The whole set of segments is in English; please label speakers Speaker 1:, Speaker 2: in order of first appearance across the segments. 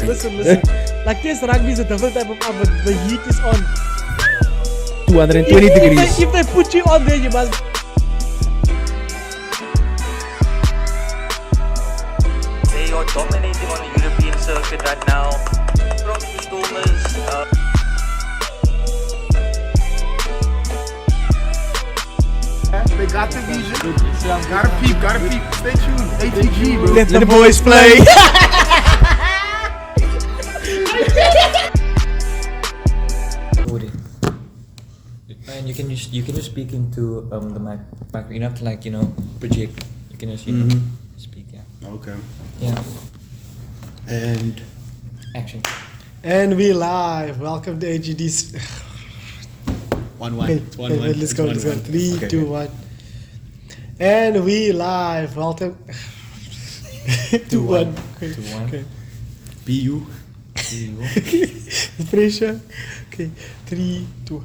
Speaker 1: listen. Like this rugby is a different type of oven. The heat is on.
Speaker 2: 220 degrees.
Speaker 1: If they put you on there, you must.
Speaker 3: They are dominating on the European circuit right now. From the Stormers.
Speaker 4: They got the vision. Gotta peep. Stay tuned. ATG, bro.
Speaker 2: Let the boys play.
Speaker 5: And you can just speak into the mic. You don't have to project. You can just speak. Yeah.
Speaker 4: Okay.
Speaker 5: Yeah.
Speaker 4: And
Speaker 5: Action.
Speaker 1: And we live. Welcome to AGD's.
Speaker 4: 1-1.
Speaker 1: Okay,
Speaker 4: It's 1-1.
Speaker 1: let's go. 3,
Speaker 4: Okay.
Speaker 1: 2, 1. And we live. Welcome. 2-1.
Speaker 5: 2-1.
Speaker 1: Okay.
Speaker 4: BU.
Speaker 1: The pressure. Okay. 3, 2.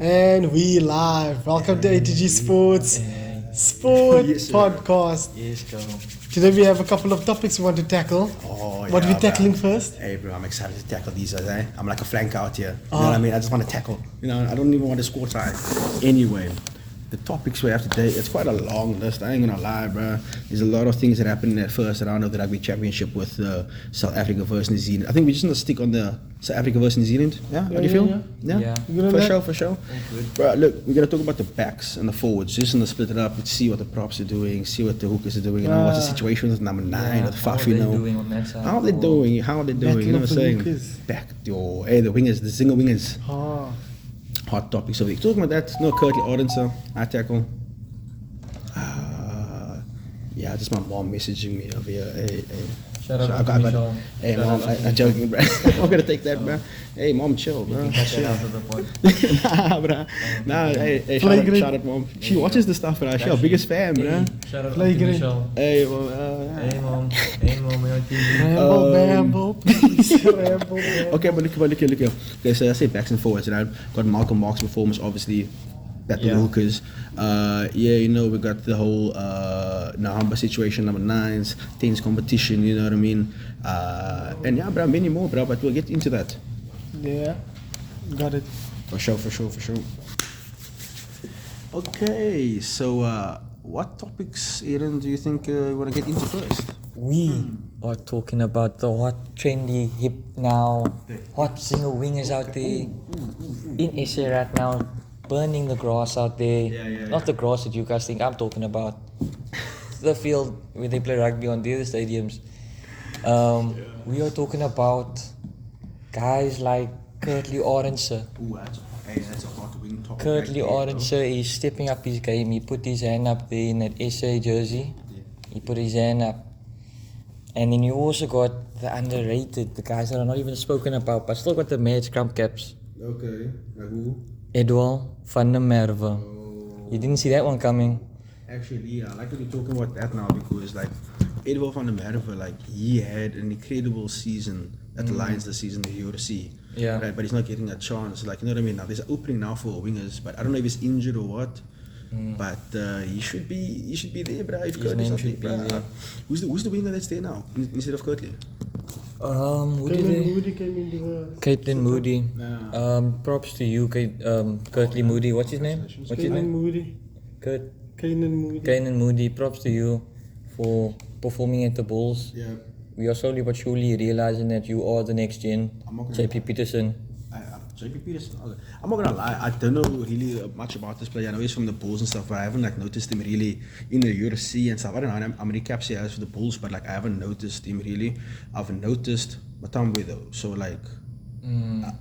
Speaker 1: And we live. Welcome to ATG Sports Sport
Speaker 4: Yes, sir.
Speaker 1: Podcast.
Speaker 5: Yes, go.
Speaker 1: Today we have a couple of topics we want to tackle.
Speaker 4: Oh,
Speaker 1: What
Speaker 4: yeah,
Speaker 1: we tackling
Speaker 4: bro.
Speaker 1: first?
Speaker 4: Hey, bro, I'm excited to tackle these. I'm like a flank out here. You know what I mean? I just want to tackle. I don't even want to score try. Anyway, the topics we have today, it's quite a long list. I ain't gonna lie, bro. There's a lot of things that happened in the first round of the Rugby Championship with South Africa versus New Zealand. I think we're just gonna stick on the South Africa versus New Zealand. Yeah? How do you feel?
Speaker 5: Yeah.
Speaker 1: You gonna
Speaker 4: For sure. Bro, look, we're gonna talk about the backs and the forwards. Just gonna split it up and see what the props are doing, see what the hookers are doing, what's the situation with number 9 or the
Speaker 5: How are
Speaker 4: Faf,
Speaker 5: they doing on that side?
Speaker 4: How are they doing? You know what I'm
Speaker 1: of the
Speaker 4: saying?
Speaker 1: hookers.
Speaker 4: Back, the wingers, the single wingers.
Speaker 1: Ah.
Speaker 4: Hot topics of the week. Talking about that, no Curtly Audenser, I tackle. Yeah, just my mom messaging me over here. Hey.
Speaker 5: Shout out
Speaker 4: So
Speaker 5: to
Speaker 4: I got-
Speaker 5: Michelle.
Speaker 4: Hey,
Speaker 5: Shout
Speaker 4: mom,
Speaker 5: out to
Speaker 4: I'm joking, bro. I'm gonna take that, bro. Hey, mom, chill,
Speaker 5: You
Speaker 4: bro.
Speaker 5: can cut that out of the pod.
Speaker 4: Nah, bro. Nah, hey,
Speaker 1: Flagrant.
Speaker 4: shout out, mom. She watches the stuff, bro. She's our biggest fan, bro.
Speaker 5: Hey, shout out to
Speaker 1: Flagrant.
Speaker 5: Michelle.
Speaker 4: Hey, mom.
Speaker 5: Hey mom, we're on TV.
Speaker 1: Ramble, please. Ramble.
Speaker 4: Okay, but look here. Okay, so I say backs and forwards, and I've got Malcom Marx performance, obviously. That the hookers. We got the whole Nohamba situation, number 9s, 10s competition, you know what I mean? And yeah, bro, many more, bro, but we'll get into that.
Speaker 1: Yeah. Got it.
Speaker 4: For sure. Okay, so what topics, Aaron, do you think you want to get into first?
Speaker 5: We are talking about the hot, trendy, hip now, hot single wingers out there in SA right now, burning the grass out there. Not the grass that you guys think I'm talking about. The field where they play rugby on the other stadiums. We are talking about guys like Curtly Audenser.
Speaker 4: Ooh, that's a hot wing topic.
Speaker 5: Curtly Audenser is stepping up his game. He put his hand up there in that SA jersey. He put his hand up. And then you also got the underrated, the guys that are not even spoken about, but still got the mad scrum caps.
Speaker 4: Okay, like who?
Speaker 5: Edwal van der Merwe.
Speaker 4: Oh.
Speaker 5: You didn't see that one coming.
Speaker 4: Actually, yeah, I like that you're talking about that now because, like, Edwal van der Merwe, like, he had an incredible season at the Lions this season that you would see.
Speaker 5: Yeah.
Speaker 4: Right, but he's not getting a chance. Like, you know what I mean? Now, there's an opening now for wingers, but I don't know if he's injured or what. But he should be there, bro. If
Speaker 5: His
Speaker 4: Curtly's
Speaker 5: name
Speaker 4: not
Speaker 5: should
Speaker 4: there,
Speaker 5: be
Speaker 4: bro.
Speaker 5: there.
Speaker 4: Who's the winger that's there now instead of Curtly?
Speaker 5: Who did they?
Speaker 1: Moody came into the.
Speaker 5: Caitlin Moody. Props to you, Curtly Moody. What's his name?
Speaker 1: Kainan Moody. Kainan Moody.
Speaker 5: Kainan Moody. Props to you for performing at the Bulls.
Speaker 4: Yeah.
Speaker 5: We are slowly but surely realizing that you are the next gen.
Speaker 4: I'm not gonna
Speaker 5: JP Peterson.
Speaker 4: JP Peterson. Okay. I'm not gonna lie, I don't know really much about this player. I know he's from the Bulls and stuff, but I haven't noticed him really in the UFC and stuff. I don't know how many caps he has for the Bulls, but I haven't noticed him really. I've noticed Matambe though, so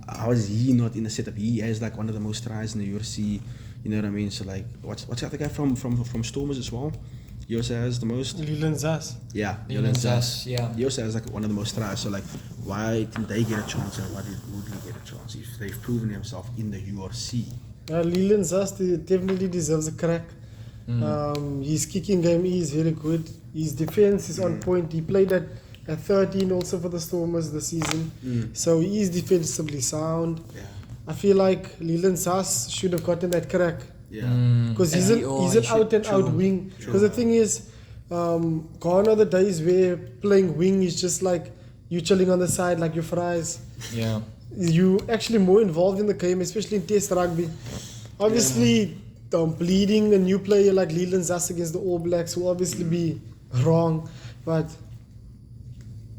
Speaker 4: how is he not in the setup? He has one of the most tries in the UFC. You know what I mean? So what's the other guy from Stormers as well? He also has the most.
Speaker 1: Leland Zas.
Speaker 4: Yeah,
Speaker 5: Leland Zas, yeah.
Speaker 4: He also has one of the most tries. So why didn't they get a chance and why did Woodley get a chance if they've proven himself in the UFC?
Speaker 1: Leland Zas definitely deserves a crack. His kicking game is very good. His defense is on point. He played at 13 also for the Stormers this season. So he is defensively sound.
Speaker 4: Yeah.
Speaker 1: I feel like Leland Zas should have gotten that crack.
Speaker 4: Yeah.
Speaker 1: Because he's an out and out wing. Because the thing is, Gone are the days where playing wing is just like you chilling on the side like your fries.
Speaker 5: Yeah.
Speaker 1: You actually more involved in the game, especially in Test rugby. Obviously, bleeding a new player like Leland Zass against the All Blacks will obviously be wrong, but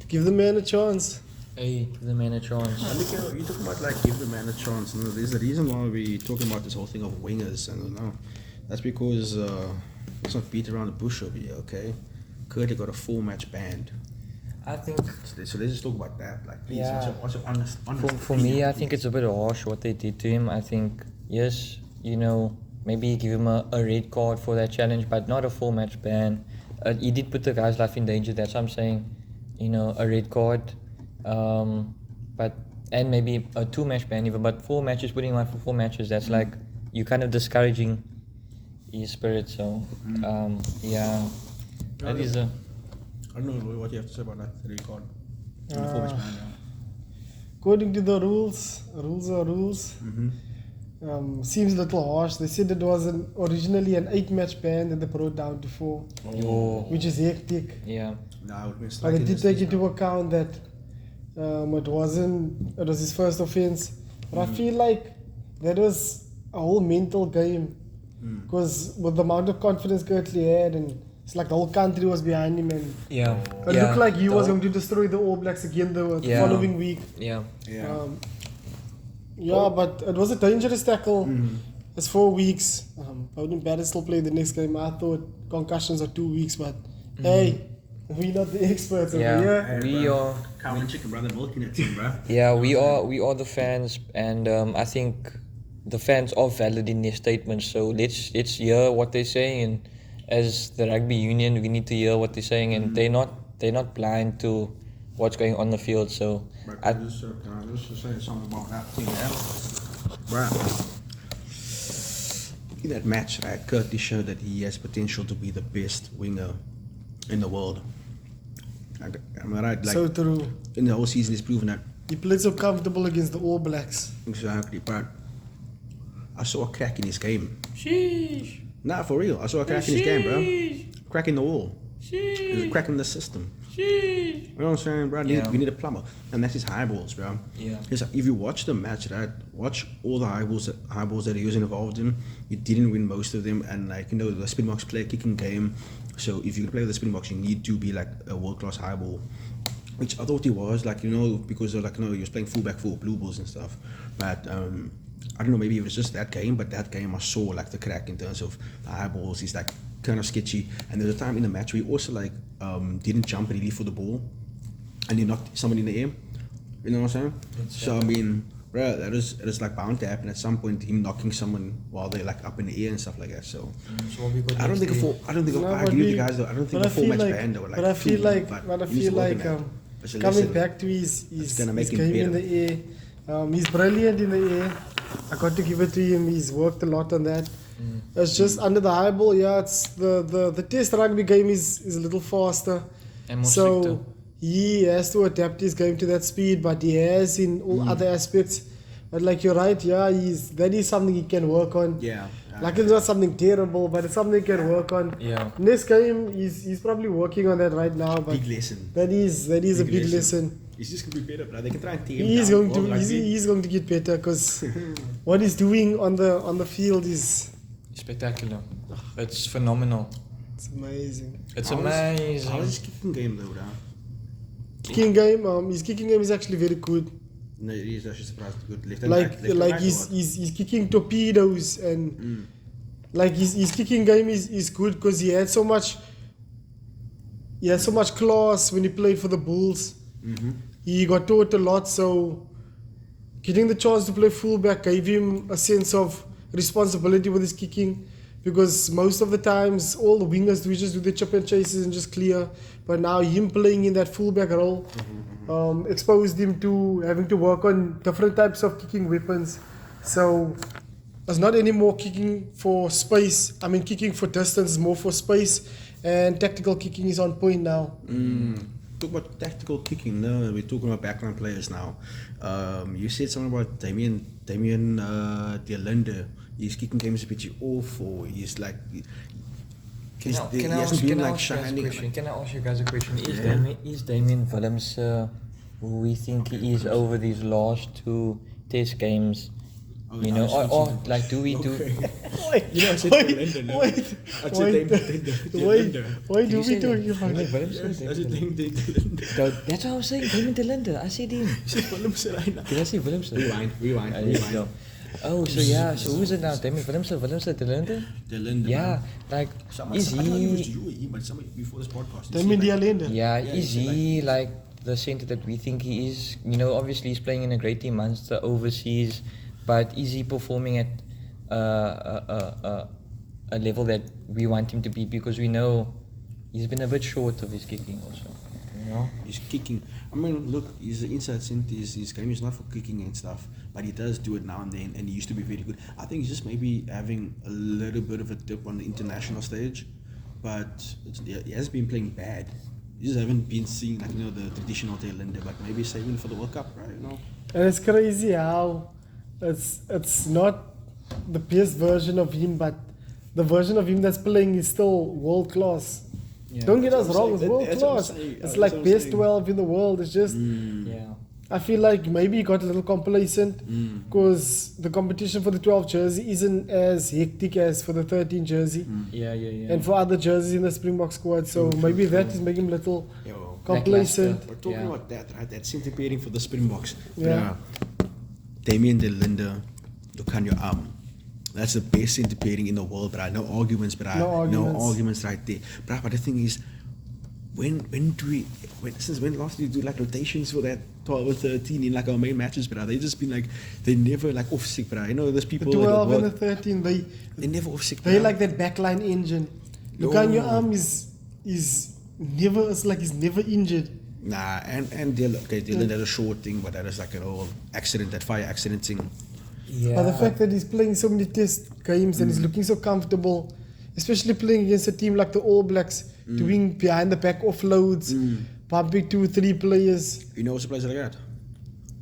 Speaker 1: give the man a chance.
Speaker 5: Hey, give the man a chance.
Speaker 4: I think you're talking about like give the man a chance. You know, there's a reason why we're talking about this whole thing of wingers, and you know, that's because let's not beat around the bush over here, okay? Curly got a 4-match ban.
Speaker 5: I think
Speaker 4: So let's just talk about that. Like, please,
Speaker 5: Yeah.
Speaker 4: what's your honest
Speaker 5: for me, I think it's a bit harsh what they did to him. I think, yes, you know, maybe give him a red card for that challenge, but not a 4-match ban. He did put the guy's life in danger. That's what I'm saying. You know, a red card, but and maybe a 2-match ban even. But 4 matches, putting him out for 4 matches, that's like you kind of discouraging his spirit. So, yeah, that is a.
Speaker 4: I don't know what you have to say about that red card.
Speaker 1: According to the rules are rules. Seems a little harsh. They said it was originally an 8-match ban that they brought down to 4, which is hectic.
Speaker 5: Yeah.
Speaker 4: No,
Speaker 1: But they did take into account that it was his first offense. But I feel like that was a whole mental game, because with the amount of confidence Kirtley had, and it's like the whole country was behind him, and
Speaker 5: Yeah.
Speaker 1: it looked like he was going to destroy the All Blacks again the following week.
Speaker 5: Yeah.
Speaker 1: But it was a dangerous tackle. It's 4 weeks. I wouldn't better still play the next game. I thought concussions are 2 weeks, but hey, we're not the experts over here.
Speaker 4: Hey,
Speaker 5: We
Speaker 4: bro.
Speaker 5: are.
Speaker 4: Cow and chicken, brother, milking it, team, bro.
Speaker 5: Yeah, we are the fans, and I think the fans are valid in their statements. So let's hear what they're saying, and as the rugby union, we need to hear what they're saying, and they're not blind to what's going on the field. So
Speaker 4: But can I just say something about that thing, yeah? Right. In that match, right, Curtis showed that he has potential to be the best winger in the world. Am I right? Like,
Speaker 1: So true.
Speaker 4: in the whole season, he's proven that.
Speaker 1: He played so comfortable against the All Blacks.
Speaker 4: Exactly, but I saw a crack in his game.
Speaker 5: sheesh.
Speaker 4: Nah, for real. I saw a crack in his game, bro. Crack in the wall. There's a crack in the system. You know what I'm saying, bro?
Speaker 5: Yeah.
Speaker 4: We need a plumber. And that's his high balls, bro.
Speaker 5: Yeah.
Speaker 4: Because if you watch the match, right, watch all the high balls that he was involved in. You didn't win most of them. And, like, you know, the Springboks play a kicking game. So if you play with the Springboks, you need to be, like, a world-class high ball. Which I thought he was, like, you know, because, like, you know, he was playing fullback for Blue Bulls and stuff. But, I don't know, maybe it was just that game, but that game I saw, like, the crack in terms of the high balls. He's, like, kind of sketchy. And there's a time in the match where he also, like, didn't jump really for the ball, and he knocked someone in the air. You know what I'm saying? So I mean, bro, that is like bound to happen at some point. Him knocking someone while they're like up in the air and stuff like that. So I don't think I agree with the guys though. I don't think a 4-match ban though. Like,
Speaker 1: but I feel like,
Speaker 4: It's a
Speaker 1: coming
Speaker 4: lesson.
Speaker 1: back to his
Speaker 4: gonna make him
Speaker 1: game in
Speaker 4: better.
Speaker 1: the air. He's brilliant in the air. I got to give it to him. He's worked a lot on that. It's just under the high ball, it's the test rugby game is a little faster.
Speaker 5: And more
Speaker 1: So
Speaker 5: stricter.
Speaker 1: he has to adapt his game to that speed, but he has in all other aspects. But like you're right, that is something he can work on.
Speaker 4: Yeah.
Speaker 1: Like it's not something terrible, but it's something he can work on.
Speaker 5: Yeah.
Speaker 1: In this game, he's probably working on that right now. But
Speaker 4: Big lesson.
Speaker 1: that is a big lesson.
Speaker 4: He's just gonna be better, bro. They can try and tear him
Speaker 1: He's
Speaker 4: down.
Speaker 1: going to he's going to get better because what he's doing on the field is
Speaker 5: Spectacular. It's phenomenal.
Speaker 1: it's amazing.
Speaker 5: It's
Speaker 4: How is
Speaker 5: amazing.
Speaker 4: his kicking game though, bro?
Speaker 1: Kicking game, his kicking game is actually very good.
Speaker 4: No, he's actually surprised good. Left and
Speaker 1: Like
Speaker 4: right, left and right, or what?
Speaker 1: he's kicking torpedoes and like his kicking game is good because he had so much class when he played for the Bulls. He got taught a lot, so getting the chance to play fullback gave him a sense of responsibility with his kicking, because most of the times all the wingers do just do the chip and chases and just clear, but now him playing in that fullback role exposed him to having to work on different types of kicking weapons. So it's not anymore kicking for space, kicking for distance, more for space, and tactical kicking is on point now.
Speaker 4: Talk about tactical kicking. No, we're talking about background players now. You said something about Damien De Linde. His kicking game is a bit off, or he's like
Speaker 5: Can I
Speaker 4: he
Speaker 5: ask
Speaker 4: hasn't been
Speaker 5: you
Speaker 4: like
Speaker 5: guys a
Speaker 4: shining.
Speaker 5: question? Can I ask you guys a question? Is Damien Willems who we think he is over these last 2 test games?
Speaker 4: Oh,
Speaker 5: You know, or like do we do?
Speaker 1: Wait,
Speaker 4: You know, I said
Speaker 1: wait,
Speaker 4: Delender, no?
Speaker 1: wait,
Speaker 4: I said
Speaker 1: wait,
Speaker 4: Delender.
Speaker 1: why
Speaker 5: Did
Speaker 1: do
Speaker 5: you
Speaker 1: we
Speaker 5: say
Speaker 1: talk
Speaker 5: that?
Speaker 1: about
Speaker 5: Damien Willems or
Speaker 4: Yes, I
Speaker 5: Damien
Speaker 4: said
Speaker 5: Delender?
Speaker 4: Delender.
Speaker 5: That's what I was saying. Damien Delender. I said him. Did I say Willems?
Speaker 4: Rewind.
Speaker 5: Oh, so yeah. So who is it now? Damien Willems or Delender?
Speaker 4: Delender.
Speaker 5: Yeah, like is
Speaker 4: I don't know if it was
Speaker 5: he?
Speaker 4: you or he, but somebody before this podcast.
Speaker 1: Damien Dialende.
Speaker 5: Yeah,
Speaker 4: Yeah,
Speaker 5: is
Speaker 4: he's
Speaker 5: he like the center that we think he is? You know, obviously he's playing in a great team, Munster overseas, but is he performing at a level that we want him to be? Because we know he's been a bit short of his kicking also. You know?
Speaker 4: He's kicking. I mean, look, he's an inside centre. His game is not for kicking and stuff, but he does do it now and then, and he used to be very good. I think he's just maybe having a little bit of a dip on the international stage, but he has been playing bad. You just haven't been seeing like the traditional Taylender, but maybe saving for the World Cup, right?
Speaker 1: And it's crazy how it's not the best version of him, but the version of him that's playing is still world class.
Speaker 5: Yeah.
Speaker 1: Don't get us
Speaker 4: That's what I'm
Speaker 1: wrong, it's
Speaker 4: saying.
Speaker 1: world
Speaker 4: That's what I'm
Speaker 1: class.
Speaker 4: saying.
Speaker 1: It's
Speaker 4: That's
Speaker 1: like
Speaker 4: what I'm
Speaker 1: best
Speaker 4: saying.
Speaker 1: 12 in the world. It's just,
Speaker 5: Yeah.
Speaker 1: I feel like maybe he got a little complacent because the competition for the 12 jersey isn't as hectic as for the 13 jersey
Speaker 5: Yeah.
Speaker 1: and for other jerseys in the Springbok squad. So maybe that is making him a little complacent.
Speaker 4: We're talking about that, right? That centre pairing for the Springboks.
Speaker 1: Yeah.
Speaker 4: Damien Delender, look on your arm. That's the best centre pairing in the world, bruh. No arguments, bruh.
Speaker 1: No arguments.
Speaker 4: Right there. Bruh, but the thing is, since when last did you do like rotations for that 12 or 13 in like our main matches, bruh? They just been like, they never like off sick, bruh. You know, there's
Speaker 1: The
Speaker 4: people
Speaker 1: 12 and the
Speaker 4: that
Speaker 1: 13,
Speaker 4: they never off sick,
Speaker 1: they
Speaker 4: bruh.
Speaker 1: like that backline engine. Look on your arm is never, it's like he's never injured.
Speaker 4: Nah, and Dylan had a short thing, but that is like an old accident, that fire accident thing.
Speaker 5: Yeah.
Speaker 1: But the fact that he's playing so many test games and he's looking so comfortable, especially playing against a team like the All Blacks, doing behind the back offloads, pumping 2-3 players.
Speaker 4: You know who plays like that?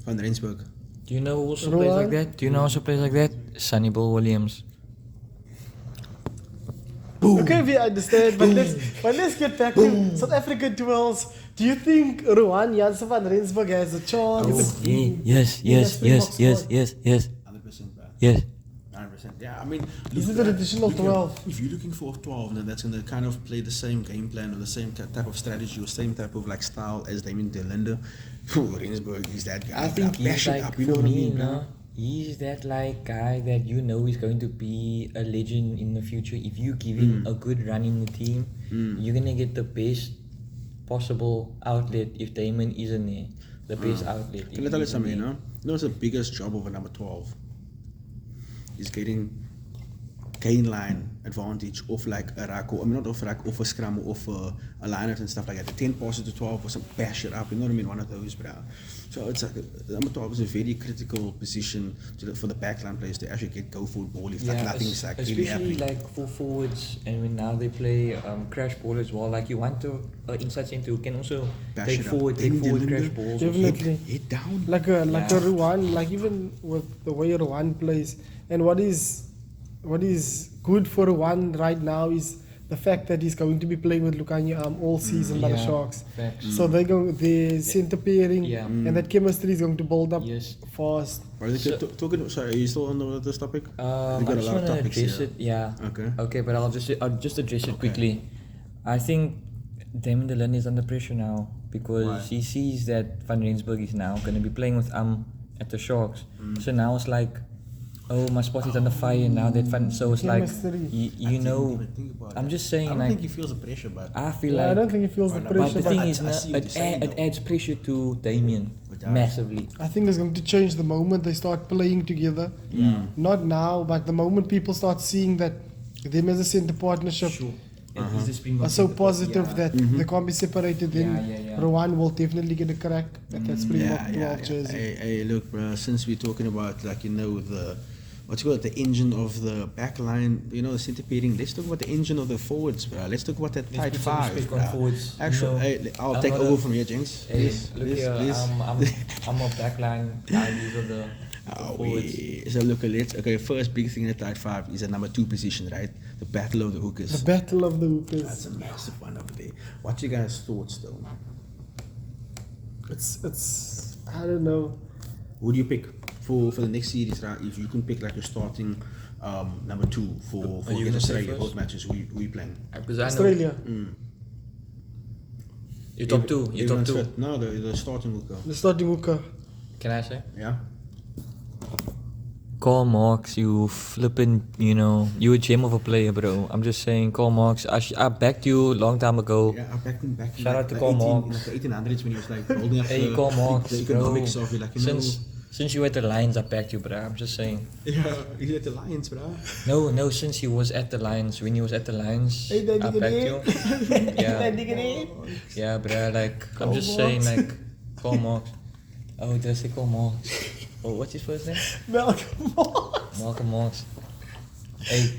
Speaker 4: Van Rensburg.
Speaker 5: Do you know who also plays like that? Do you know who also plays like that? Sonny Bill Williams.
Speaker 1: Okay, we understand, but let's get back to South African 12s. Do you think Ruan Janse van Rensburg has a chance?
Speaker 5: Yes.
Speaker 4: 100%, bro.
Speaker 5: Yes.
Speaker 4: 100%. Yeah, I mean,
Speaker 1: This is an additional 12.
Speaker 4: If you're looking for a 12, then that's going to kind of play the same game plan or the same type of strategy or same type of like style as Damien Delender. Rensburg is that guy.
Speaker 5: I think
Speaker 4: Bash
Speaker 5: he's
Speaker 4: it
Speaker 5: like,
Speaker 4: up, you know
Speaker 5: for
Speaker 4: what I
Speaker 5: me,
Speaker 4: mean,
Speaker 5: you
Speaker 4: bro?
Speaker 5: know, he's that like guy that you know is going to be a legend in the future. If you give him a good run in the team, you're gonna get the best possible outlet if Damon isn't there. The best outlet.
Speaker 4: Can I tell you something, you know? You know what's the biggest job of a number 12? Is getting gain line advantage off like a rack, or I mean not off a rack, off a scrum, or off a lineup and stuff like that. The 10 passes to 12 or some bash it up, you know what I mean? One of those, bro. So it's like number 12 is a very critical position for the backline players to actually go for ball if like nothing's like really
Speaker 5: especially
Speaker 4: happening.
Speaker 5: like for forwards, and when now they play crash ball as well. Like you want to inside centre who can also
Speaker 4: Bash
Speaker 5: take
Speaker 4: it up.
Speaker 5: forward crash balls.
Speaker 1: Definitely.
Speaker 4: Head down.
Speaker 1: Like a Ruan, like even with the way Ruan plays, and what is good for Ruan right now is the fact that he's going to be playing with Lukanya all season by the Sharks.
Speaker 5: Facts.
Speaker 1: So the centre pairing and that chemistry is going to build up fast.
Speaker 4: Sorry, are you still on this topic?
Speaker 5: I just want to address it. Yeah. Okay, but I'll just address it quickly. I think Damien Delender is under pressure now because he sees that Van Rensburg is now going to be playing with at the Sharks. So now it's like, oh, my spot is under fire now. So it's like, you know, I'm just saying,
Speaker 4: I don't
Speaker 5: like,
Speaker 4: think he feels the pressure, but
Speaker 5: I feel
Speaker 1: Yeah,
Speaker 5: like,
Speaker 1: I don't think he feels the
Speaker 5: but
Speaker 1: pressure.
Speaker 5: the thing
Speaker 1: But
Speaker 5: is,
Speaker 4: I see what you're saying,
Speaker 5: it adds pressure to Damien massively.
Speaker 1: I think it's going to change the moment they start playing together. Not now, but the moment people start seeing that them as a centre partnership are so positive that they can't be separated, then Ruan will definitely get a crack at that Springbok 12 jersey.
Speaker 4: Hey, look, bro, since we're talking about, like, you know, the engine of the back line, you know, the centre pairing, let's talk about the engine of the forwards, bro. Let's talk about that tight five, bro.
Speaker 5: Forwards.
Speaker 4: Actually, hey, I'll take over from here, Jinx.
Speaker 5: Hey,
Speaker 4: Please.
Speaker 5: look here, I'm a backline guy. These are the
Speaker 4: So look, first big thing in the tight 5 is a number 2 position, right? The battle of the hookers.
Speaker 1: The battle of the hookers.
Speaker 4: That's a massive one over there. What's your guys' thoughts though?
Speaker 1: It's I don't know.
Speaker 4: Who do you pick for the next series, right? If you can pick like a starting number 2 for
Speaker 5: you
Speaker 4: against
Speaker 5: gonna say
Speaker 4: Australia,
Speaker 5: first?
Speaker 4: both matches, who you playing?
Speaker 5: Because I know
Speaker 1: Australia.
Speaker 5: you're top 2. You're top 2.
Speaker 4: No, the starting hooker.
Speaker 1: The starting hooker.
Speaker 5: Can I say?
Speaker 4: Yeah.
Speaker 5: Karl Marx, you flippin', you a gem of a player, bro. I'm just saying, Karl Marx, I backed you a long time ago.
Speaker 4: Yeah, I backed him back in
Speaker 5: Shout
Speaker 4: like
Speaker 5: out to
Speaker 4: the
Speaker 5: Karl
Speaker 4: 18
Speaker 5: Marx.
Speaker 4: in like the 1800s when he was like holding up
Speaker 5: Hey, Karl Marx,
Speaker 4: the economics
Speaker 5: bro.
Speaker 4: of it, like,
Speaker 5: Since you were at the Lions, I backed you, bro. I'm just saying.
Speaker 4: Yeah, he's at the Lions, bro.
Speaker 5: No, since he was at the Lions, when he was at the Lions,
Speaker 1: Hey, that
Speaker 5: I
Speaker 1: nigga
Speaker 5: backed you. Yeah, bro, like, I'm just saying, like, Karl Marx. Oh, did I say Karl Marx? Oh, what's his first name?
Speaker 1: Malcom.
Speaker 5: Malcom Marx. Hey,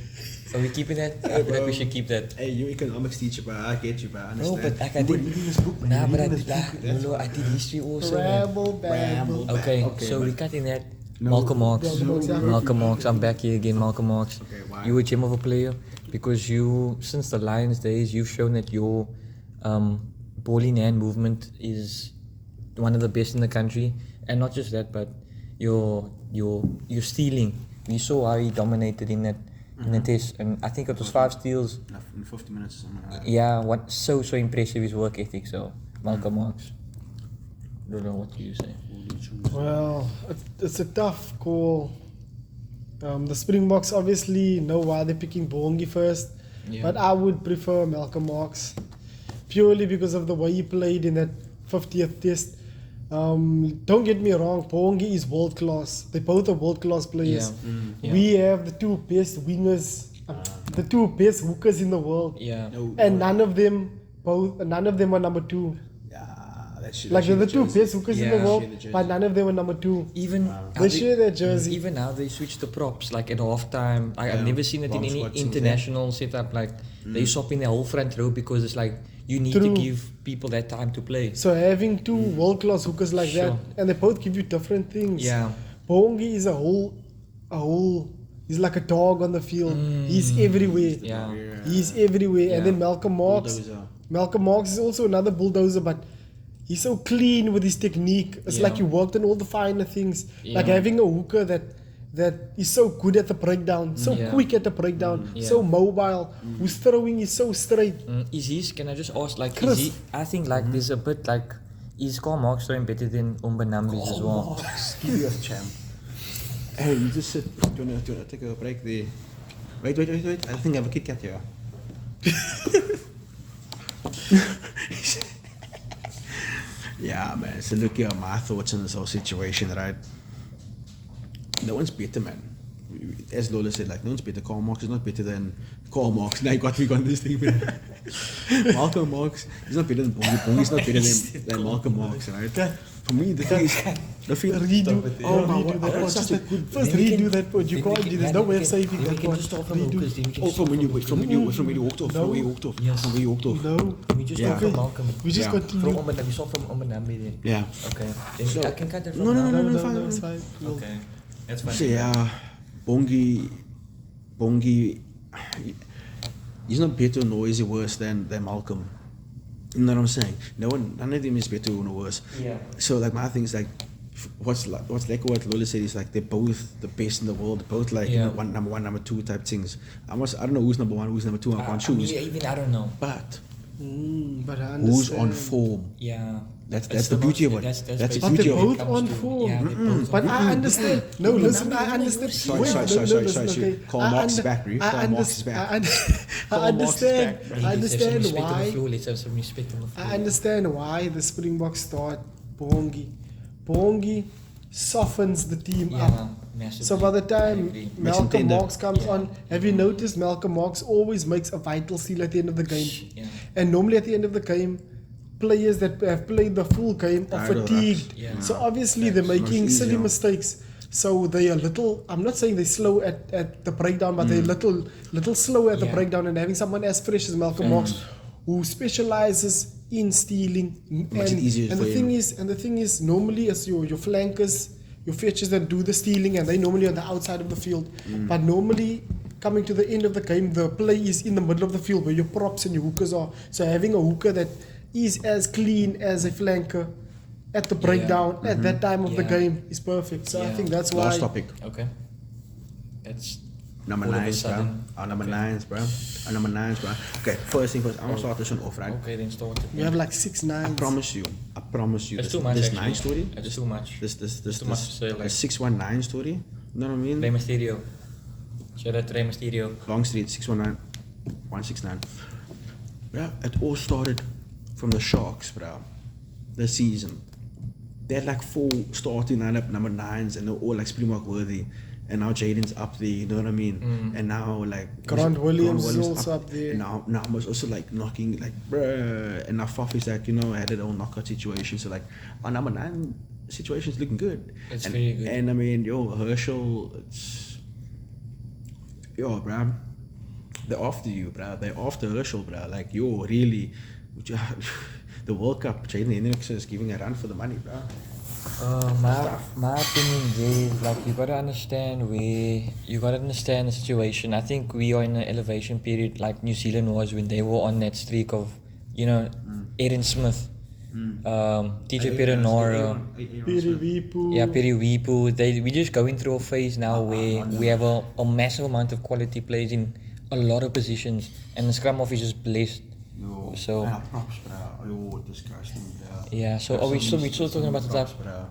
Speaker 5: are we keeping that? I feel like we should keep that.
Speaker 4: Hey, you economics teacher, bro. I get you, bro. I
Speaker 5: No,
Speaker 4: understand.
Speaker 5: but like I
Speaker 4: You
Speaker 5: did.
Speaker 4: reading this book, man.
Speaker 5: Nah,
Speaker 4: You
Speaker 5: but I
Speaker 4: reading
Speaker 5: did.
Speaker 4: this book. That's
Speaker 5: I did history also. man.
Speaker 1: Ramble.
Speaker 5: Okay,
Speaker 4: Okay,
Speaker 5: so
Speaker 4: but-
Speaker 5: we're cutting that.
Speaker 4: No.
Speaker 5: Malcom Marx.
Speaker 1: No.
Speaker 5: Malcom Marx. I'm back here again, Malcom Marx.
Speaker 4: Okay, why?
Speaker 5: You a gem of a player because you, since the Lions days, you've shown that your ball in hand movement is one of the best in the country, and not just that, but your stealing. We saw how he dominated in the test, and I think it was 5 steals.
Speaker 4: In 50 minutes or something like that.
Speaker 5: Yeah, what so impressive his work ethic. So Malcom Marx. Don't know what you say.
Speaker 4: Who do you choose?
Speaker 1: Well, it's a tough call. The Springboks obviously know why they're picking Bongi first,
Speaker 5: Yeah.
Speaker 1: but I would prefer Malcom Marx purely because of the way he played in that 50th test. Don't get me wrong, Bongi is world class. They both are world class players.
Speaker 5: Yeah.
Speaker 1: We have the 2 best wingers, the 2 best hookers in the world,
Speaker 5: Yeah.
Speaker 4: No,
Speaker 1: and
Speaker 4: no.
Speaker 1: none of them are number 2.
Speaker 4: Yeah, that shit.
Speaker 1: Like they're the 2 best hookers in the
Speaker 5: Yeah.
Speaker 1: world,
Speaker 4: Share the jersey.
Speaker 1: but none of them are number 2.
Speaker 5: Even
Speaker 1: They share their jersey.
Speaker 5: Even now they switch the props like at halftime. I've
Speaker 4: Yeah.
Speaker 5: never seen it in
Speaker 4: Bomb
Speaker 5: any
Speaker 4: squad things,
Speaker 5: international setup. Like they swap in the whole front row because it's like you need to
Speaker 1: True.
Speaker 5: give people that time to play.
Speaker 1: So having 2 world-class hookers like that,
Speaker 5: Sure.
Speaker 1: and they both give you different things.
Speaker 5: Yeah.
Speaker 1: Bongi is a whole. He's like a dog on the field. He's everywhere.
Speaker 5: Yeah.
Speaker 1: He's everywhere.
Speaker 5: Yeah.
Speaker 1: And then Malcom Marx.
Speaker 4: Bulldozer.
Speaker 1: Malcom Marx is also another bulldozer, but he's so clean with his technique. It's
Speaker 5: Yeah.
Speaker 1: like you worked on all the finer things. Like
Speaker 5: Yeah.
Speaker 1: having a hooker that is so good at the breakdown, so
Speaker 5: Yeah.
Speaker 1: quick at the breakdown,
Speaker 5: Yeah.
Speaker 1: so mobile, whose throwing is so straight.
Speaker 5: Can I just ask, like,
Speaker 1: Chris.
Speaker 5: is he, I think, like, there's a bit, like, is Karl Marx throwing better than Umbanambi's as well?
Speaker 4: Give you a champ. Hey, you just sit. Do you want to take a break there? Wait. I think I have a Kit Kat here. Yeah, man. So look here, my thoughts on this whole situation, right? No one's better, man. As Lola said, like, no one's better. Karl Marx is not better than Karl Marx. Now we got this thing, man. Malcom Marx is not better than Bongi. Bongi is not better than Malcom Marx, right? For me, the thing is,
Speaker 1: Redo.
Speaker 4: Oh my
Speaker 1: redo
Speaker 4: God,
Speaker 1: that part.
Speaker 4: such a good.
Speaker 1: First
Speaker 5: Then we
Speaker 1: redo
Speaker 5: can-
Speaker 1: that part. You
Speaker 5: then we
Speaker 1: can't
Speaker 5: can-
Speaker 1: do. There's
Speaker 5: then
Speaker 1: no
Speaker 5: we
Speaker 1: way of
Speaker 5: can-
Speaker 1: saving
Speaker 5: then
Speaker 1: that
Speaker 5: we can
Speaker 1: part.
Speaker 5: just start from hookers, then we can
Speaker 4: Oh, from when you walked off.
Speaker 1: No.
Speaker 4: From where you walked off.
Speaker 5: Yes.
Speaker 4: From where you walked off.
Speaker 1: No.
Speaker 5: We just
Speaker 4: Yeah.
Speaker 5: talk from Malcom.
Speaker 1: We just
Speaker 4: Yeah.
Speaker 1: continue.
Speaker 5: From Umbanambi, we saw from Umbanambi then.
Speaker 4: Yeah.
Speaker 5: Okay. Then
Speaker 4: So-
Speaker 5: I can cut that from
Speaker 4: No,
Speaker 5: now.
Speaker 4: no,
Speaker 1: No,
Speaker 4: fine.
Speaker 1: it's fine. We'll-
Speaker 5: Okay. That's fine.
Speaker 4: So yeah, Bongi, he's not better nor is he worse than Malcom. You know what I'm saying? None of them is better or worse.
Speaker 5: Yeah.
Speaker 4: So like my thing is like, what's like what Lola said is like they're both the best in the world. Both like
Speaker 5: Yeah.
Speaker 4: number 1, number 2 type things. I don't know who's number 1, who's number 2. I can't choose.
Speaker 5: Even I don't know.
Speaker 4: But
Speaker 1: But I
Speaker 4: who's
Speaker 1: understand.
Speaker 4: on form?
Speaker 5: Yeah.
Speaker 4: That's the beauty of it. That's the
Speaker 5: basically
Speaker 4: beauty
Speaker 1: But
Speaker 4: of
Speaker 1: they're
Speaker 4: it.
Speaker 1: both on form.
Speaker 5: Yeah, they're both
Speaker 1: But
Speaker 5: on
Speaker 1: I understand. No, listen, I understand.
Speaker 4: Sorry,
Speaker 1: Wait,
Speaker 4: sorry,
Speaker 1: no,
Speaker 4: sorry,
Speaker 1: listen,
Speaker 4: sorry.
Speaker 1: okay.
Speaker 4: Karl
Speaker 1: I
Speaker 4: Marx is
Speaker 1: under-
Speaker 4: back, Reef.
Speaker 1: I
Speaker 4: Karl Marx is back.
Speaker 1: I
Speaker 4: Karl Marx is
Speaker 1: understand.
Speaker 4: back,
Speaker 5: Let's
Speaker 1: I
Speaker 5: have some
Speaker 1: understand
Speaker 5: respect on the
Speaker 1: why.
Speaker 5: floor. Let's have some respect on the floor.
Speaker 1: I understand why the Springboks start Bongi. Bongi softens the team
Speaker 5: Yeah,
Speaker 1: up.
Speaker 5: massively.
Speaker 1: So by the
Speaker 5: I
Speaker 1: time
Speaker 5: agree.
Speaker 4: Makes
Speaker 1: Malcom
Speaker 4: them
Speaker 1: Marx comes
Speaker 5: Yeah.
Speaker 1: on, have you noticed Malcom Marx always makes a vital steal at the end of the game?
Speaker 5: Yeah.
Speaker 1: And normally at the end of the game, players that have played the full game are
Speaker 4: Tired of that.
Speaker 1: fatigued.
Speaker 5: Yeah.
Speaker 1: So obviously they're
Speaker 4: Much
Speaker 1: making silly
Speaker 4: easier.
Speaker 1: mistakes. So they are little, I'm not saying they're slow at the breakdown, but they're little slow at the
Speaker 5: Yeah.
Speaker 1: breakdown, and having someone as fresh as Malcom Marx who specializes in stealing.
Speaker 4: Makes it easier
Speaker 1: And
Speaker 4: for
Speaker 1: the
Speaker 4: him.
Speaker 1: thing is, normally as your flankers your fetchers that do the stealing, and they normally on the outside of the field. But normally, coming to the end of the game, the play is in the middle of the field where your props and your hookers are. So having a hooker that is as clean as a flanker at the breakdown at that time of the game is perfect. So I think that's why.
Speaker 4: Last topic.
Speaker 5: Okay. That's
Speaker 4: Number
Speaker 5: all of a
Speaker 4: 9, bro.
Speaker 5: sudden.
Speaker 4: Our number 9s, bro. Our number 9s, bro. Okay, first thing first, I'm gonna start this one off, right?
Speaker 5: Okay, then start.
Speaker 1: We have like 6 9s.
Speaker 4: I promise you.
Speaker 5: It's too much.
Speaker 4: This
Speaker 5: actually.
Speaker 4: 9 story.
Speaker 5: It's too much.
Speaker 4: This
Speaker 5: too much to say, like-
Speaker 4: 619 story. You know what I mean?
Speaker 5: Rey Mysterio. Shout out to Rey Mysterio.
Speaker 4: Long Street 619 169. Yeah, it all started from the Sharks, bro. This season. They had like 4 starting lineup number 9s and they're all like Springbok worthy. And now Jaden's up there, you know what I mean? And now like
Speaker 1: Grant Williams is also up there.
Speaker 4: And now was also like knocking like bruh. And now Faf is like, you know, had their own knockout situation. So like our number 9 situation is looking good.
Speaker 5: It's
Speaker 4: and,
Speaker 5: very good.
Speaker 4: And I mean, yo, Herschel, it's yo, bruh. They're after you, bruh. They're after Herschel, bruh. Like, yo, really, the World Cup, Jaden Hendricks is giving a run for the money, bruh.
Speaker 5: My opinion is like you gotta understand the situation. I think we are in an elevation period like New Zealand was when they were on that streak of, you know, Aaron Smith, TJ Perenara, Piri Weepu. We're just going through a phase now where we have a massive amount of quality players in a lot of positions, and the scrum off is just blessed.
Speaker 4: Yo,
Speaker 5: So-
Speaker 4: props, bruh. Yo, disgusting, bruh.
Speaker 5: Yeah, so are we still talking about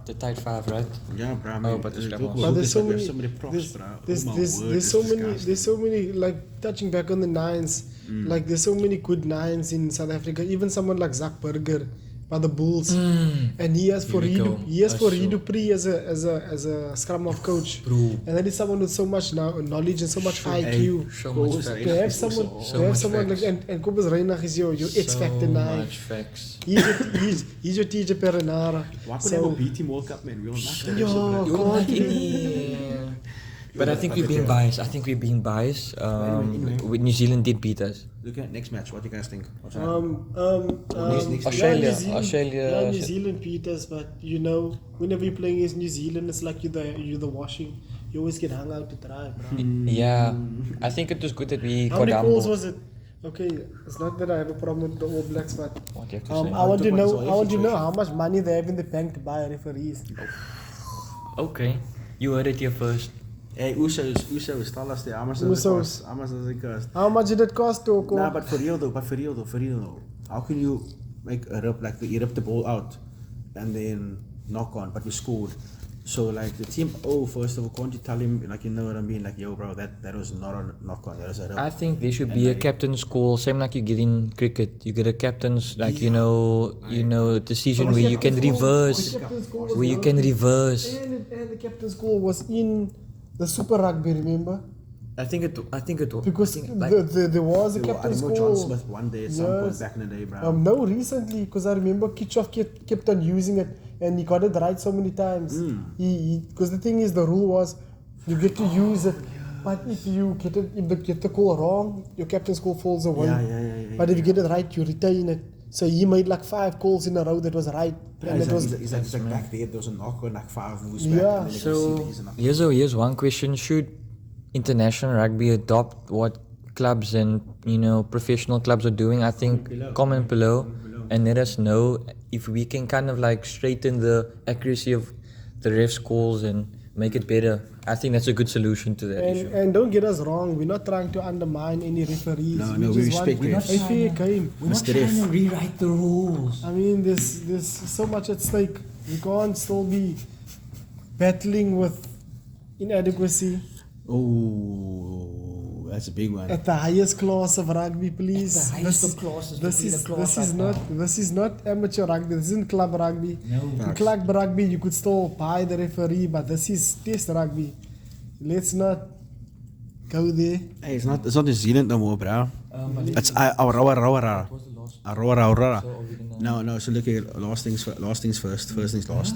Speaker 5: the tight 5, right?
Speaker 4: Yeah, bruh. I
Speaker 5: Oh,
Speaker 4: mean,
Speaker 5: but the scrum
Speaker 4: look,
Speaker 5: off.
Speaker 4: look,
Speaker 1: But there's so
Speaker 4: we have
Speaker 1: many.
Speaker 4: so many props, bruh.
Speaker 1: There's
Speaker 4: Oh my word, it's disgusting.
Speaker 1: there's so many like touching back on the 9s. Like there's so many good 9s in South Africa. Even someone like Zach Burger by the Bulls, and he has
Speaker 5: Here we go.
Speaker 1: Redu Pre as a scrum off coach.
Speaker 5: Bro.
Speaker 1: And that is someone with so much knowledge and so much IQ.
Speaker 5: So much
Speaker 4: Goals,
Speaker 5: facts.
Speaker 1: To have someone,
Speaker 5: So
Speaker 1: to have
Speaker 5: much
Speaker 1: someone
Speaker 5: facts.
Speaker 1: like and Kobus Reinach is your X Factor
Speaker 5: So
Speaker 1: 9.
Speaker 5: much facts.
Speaker 1: He's your TJ Perenara.
Speaker 4: Why couldn't
Speaker 1: So
Speaker 4: we beat him World Cup, man? We will not.
Speaker 1: yo,
Speaker 5: You're
Speaker 1: God,
Speaker 5: not in. But I think we're being biased. With New Zealand did beat us.
Speaker 4: Look at next match. What do you guys think? What's happening? Next
Speaker 5: Australia,
Speaker 1: Yeah, New Zealand Peters, but you know, whenever you're playing against New Zealand, it's like you're the washing. You always get hung out to try, bro.
Speaker 5: Yeah, I think it was good that we
Speaker 1: How
Speaker 5: got
Speaker 1: many goals
Speaker 5: humble.
Speaker 1: was it? Okay, it's not that I have a problem with the All Blacks, but
Speaker 5: What do you have to say?
Speaker 1: I want to know how much money they have in the bank to buy referees.
Speaker 5: Okay, you heard it here first.
Speaker 4: Hey, Usos, tell us there. How much does it
Speaker 1: Usos.
Speaker 4: cost? How much does it cost?
Speaker 1: How much did it cost, Toko?
Speaker 4: Nah, but for real though. How can you make a rip, like you rip the ball out and then knock on, but you scored? So like the team, first of all, can't you tell him, like, you know what I mean? Like, yo bro, that was not a knock on, that was a rip.
Speaker 5: I think there should be a captain's call, same like you get in cricket. You get a captain's, like, you know, decision where you can reverse,
Speaker 1: And the captain's goal was in the Super Rugby, remember?
Speaker 5: I think it was.
Speaker 1: Because there was a captain's
Speaker 4: I know John
Speaker 1: Goal.
Speaker 4: Smith one day at some point
Speaker 1: Yes.
Speaker 4: back in the day, bro.
Speaker 1: No, recently, because I remember Kitchoff kept on using it, and he got it right so many times. Because the thing is, the rule was you get to use it, but if you get the call wrong, your captain's goal falls away.
Speaker 4: Yeah.
Speaker 1: But if you get it right, you retain it. So he made like 5 calls in a row that was right, and it was
Speaker 4: He's like back there was a knock on like 5 moves
Speaker 1: Yeah.
Speaker 4: back. And then you
Speaker 5: So
Speaker 4: could see that he's a knock.
Speaker 5: here's one question: should international rugby adopt what clubs and professional clubs are doing? I think comment below and let us know if we can kind of like straighten the accuracy of the refs' calls and make it better. I think that's a good solution to that issue.
Speaker 1: and don't get us wrong, we're not trying to undermine any referees.
Speaker 4: No,
Speaker 1: we
Speaker 4: we
Speaker 1: just
Speaker 4: respect
Speaker 1: want
Speaker 4: refs.
Speaker 1: a fair game.
Speaker 5: We're not
Speaker 4: Mr.
Speaker 5: trying
Speaker 4: Ref.
Speaker 5: to rewrite the rules.
Speaker 1: I mean, there's so much at stake. We can't still be battling with inadequacy
Speaker 4: Oh, that's a big one.
Speaker 1: at the highest class of rugby, please.
Speaker 5: At the highest of classes,
Speaker 1: This
Speaker 5: between
Speaker 1: is
Speaker 5: the class
Speaker 1: this is
Speaker 5: right
Speaker 1: not
Speaker 5: now.
Speaker 1: this is not amateur rugby. This isn't club rugby.
Speaker 5: No.
Speaker 1: In club rugby, you could still buy the referee, but this is test rugby. Let's not go there.
Speaker 4: Hey, it's not New Zealand no more, bro. It's Aurora.
Speaker 5: What's the last?
Speaker 4: Aurora.
Speaker 5: So are we gonna-
Speaker 4: No. So look at last things first. First things last.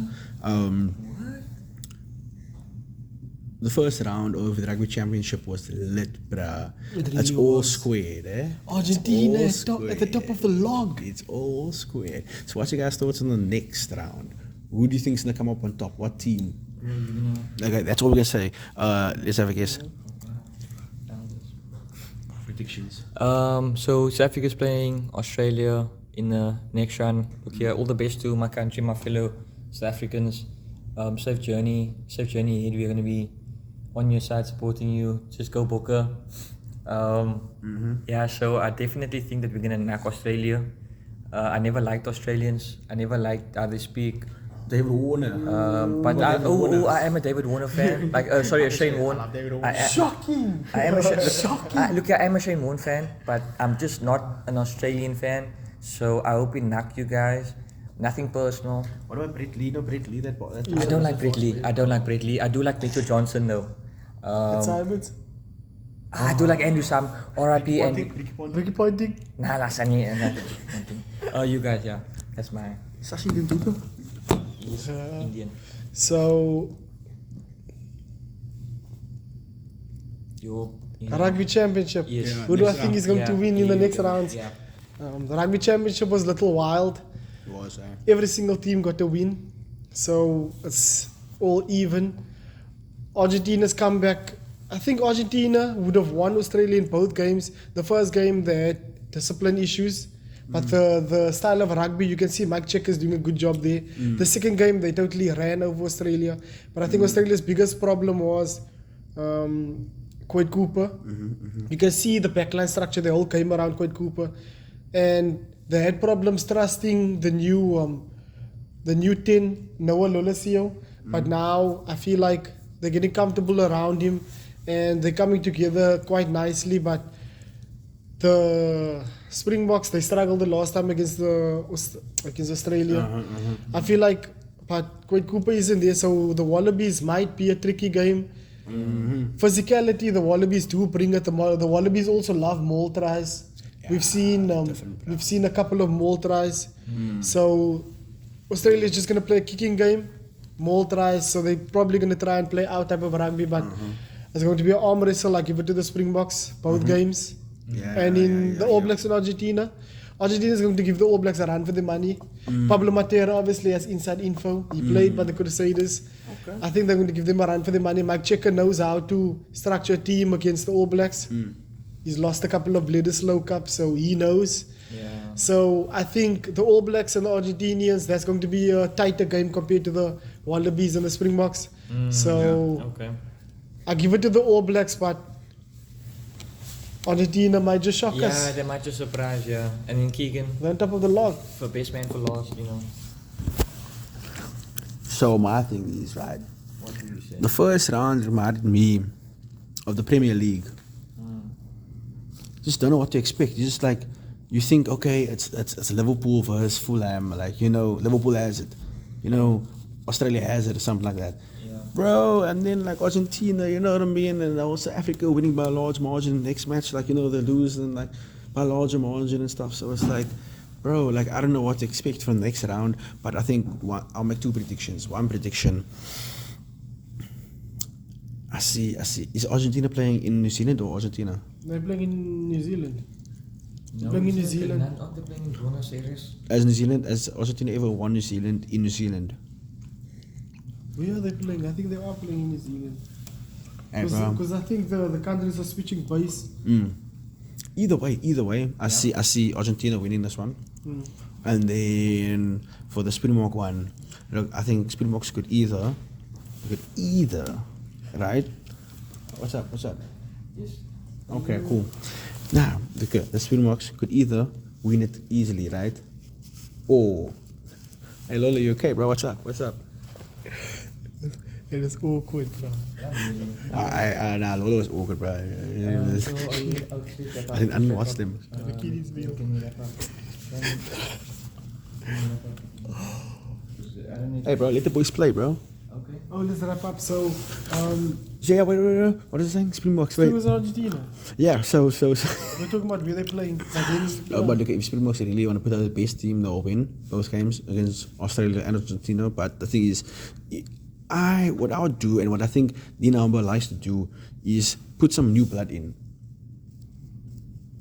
Speaker 4: The first round of the rugby championship was lit, bruh.
Speaker 1: It
Speaker 4: It's
Speaker 1: really
Speaker 4: all
Speaker 1: was.
Speaker 4: squared, eh?
Speaker 1: Argentina
Speaker 4: It's all
Speaker 1: at the top of the log.
Speaker 4: It's all squared. So what's your guys' thoughts on the next round? Who do you think's gonna come up on top? What team? Okay, that's all we can say. Let's have a guess. Predictions.
Speaker 5: So South Africa's playing Australia in the next round. Look here, all the best to my country, my fellow South Africans. Safe journey ahead. We're gonna be on your side supporting you. Just go Booker. Yeah, so I definitely think that we're gonna knock Australia. I never liked Australians. I never liked how they speak.
Speaker 4: David Warner.
Speaker 5: But I am a David Warner fan. Like, sorry, a Shane Warne.
Speaker 1: Shocking!
Speaker 5: I am a look, I am a Shane Warne fan, but I'm just not an Australian fan. So I hope we knock you guys. Nothing personal.
Speaker 4: What about Brett Lee? No, Brett Lee. That
Speaker 5: I don't like Brett Lee. I do like Peter Johnson though. I do like Andrew Sam. R.I.P. and
Speaker 1: Ricky Ponting.
Speaker 5: Nah, Sunny and that. You guys, yeah, that's my.
Speaker 4: Sashi didn't do that.
Speaker 5: He's Indian.
Speaker 1: So, Rugby Championship.
Speaker 5: Yes.
Speaker 1: Who do I think is going to win in the next rounds?
Speaker 5: Yeah.
Speaker 1: The Rugby Championship was a little wild.
Speaker 4: It was.
Speaker 1: Every single team got a win. So, it's all even. Argentina's come back. I think Argentina would have won Australia in both games. The first game, they had discipline issues. But the style of rugby, you can see Mike Checker's doing a good job there. The second game, they totally ran over Australia. But I think Australia's biggest problem was Quade Cooper. You can see the backline structure, they all came around Quade Cooper. And they had problems trusting the new 10, Noah Lolesio. But now I feel like they're getting comfortable around him. And they're coming together quite nicely. But the Springboks, they struggled the last time against Australia. I feel like, but Quade Cooper isn't there, so the Wallabies might be a tricky game. Physicality, the Wallabies do bring it. The Wallabies also love maul tries. We've seen a couple of maul tries. So Australia's just gonna play a kicking game, maul tries. So they're probably gonna try and play our type of rugby, but it's going to be an arm wrestle. I give it to the Springboks both games. And in the All Blacks in Argentina is going to give the All Blacks a run for the money. Pablo Matera obviously has inside info. He played by the Crusaders. I think they're going to give them a run for the money. Mike Checker knows how to structure a team against the All Blacks. He's lost a couple of Bledisloe Cups, so he knows. So I think the All Blacks and the Argentinians, that's going to be a tighter game compared to the Wallabies and the Springboks. I give it to the All Blacks, but Argentina might just shock us.
Speaker 5: Yeah, they might just surprise, yeah. And then Keegan.
Speaker 1: They're on top of the log.
Speaker 5: For best man for last, you know.
Speaker 4: So my thing is, right,
Speaker 5: What do you say?
Speaker 4: the first round reminded me of the Premier League. Just don't know what to expect. You just like, you think, okay, it's Liverpool versus Fulham. Like, you know, Liverpool has it. You know, Australia has it or something like that. Bro, and then like Argentina, you know what I mean, and also Africa winning by a large margin. Next match, like, you know, they lose and like by a larger margin and stuff. So it's like, bro, like I don't know what to expect from the next round. But I think I'll make two predictions. One prediction, I see. Is Argentina playing in New Zealand or Argentina?
Speaker 1: They're playing in New Zealand.
Speaker 5: No,
Speaker 1: playing in New Zealand.
Speaker 5: Aren't they playing in Buenos Aires?
Speaker 4: Has Argentina ever won New Zealand in New Zealand?
Speaker 1: Where are they playing? I think they are playing in New Zealand.
Speaker 4: Because
Speaker 1: I think the countries are switching base.
Speaker 4: Either way, I see Argentina winning this one. And then for the Springbok one, look, I think Springboks could either, right? What's up?
Speaker 5: Yes.
Speaker 4: Okay, cool. Now, the Springboks could either win it easily, right? Or, hey Lola, you okay, bro? What's up?
Speaker 1: It is awkward, bro.
Speaker 4: Nah, Lola was awkward, bro. I didn't watch them.
Speaker 1: The kiddies meal.
Speaker 4: Hey, bro, let the boys play, bro.
Speaker 5: Okay.
Speaker 1: Oh, let's wrap up. So,
Speaker 4: Yeah, wait. What is it saying? Springboks,
Speaker 1: it
Speaker 4: wait.
Speaker 1: was Argentina.
Speaker 4: Yeah, so.
Speaker 1: We're talking about where they're playing.
Speaker 4: But okay, if Springboks really want to put out the best team, they'll win those games against Australia and Argentina. But the thing is, what I would do and what I think Nohamba likes to do is put some new blood in.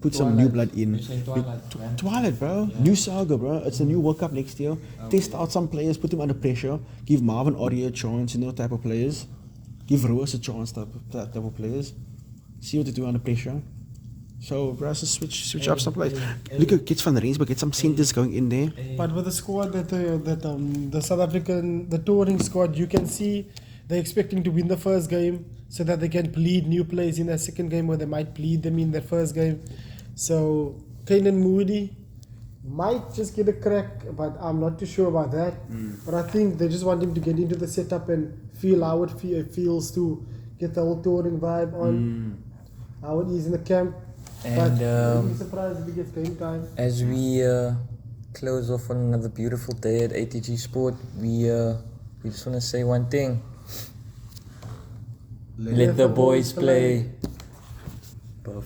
Speaker 4: put some new blood in.
Speaker 5: You're saying Twilight, man.
Speaker 4: Twilight, bro. New saga, bro. It's a new World Cup next year. Test out some players, put them under pressure. Give Marvin Audio a chance, type of players. Give Roos a chance, type of players. See what they do under pressure. So, bro, just switch up some players. Look at kids from the Rensburg, get some centers going in there.
Speaker 1: But with the squad the South African, the touring squad, you can see they're expecting to win the first game so that they can bleed new players in their second game, or they might bleed them in their first game. So Kanan Moody might just get a crack, but I'm not too sure about that. But I think they just want him to get into the setup and feel how it feels to get the whole touring vibe on, how it is in the camp.
Speaker 5: And
Speaker 1: But I'd be surprised if he gets game time.
Speaker 5: as we close off on another beautiful day at ATG Sport, we just want to say one thing. Let the boys play.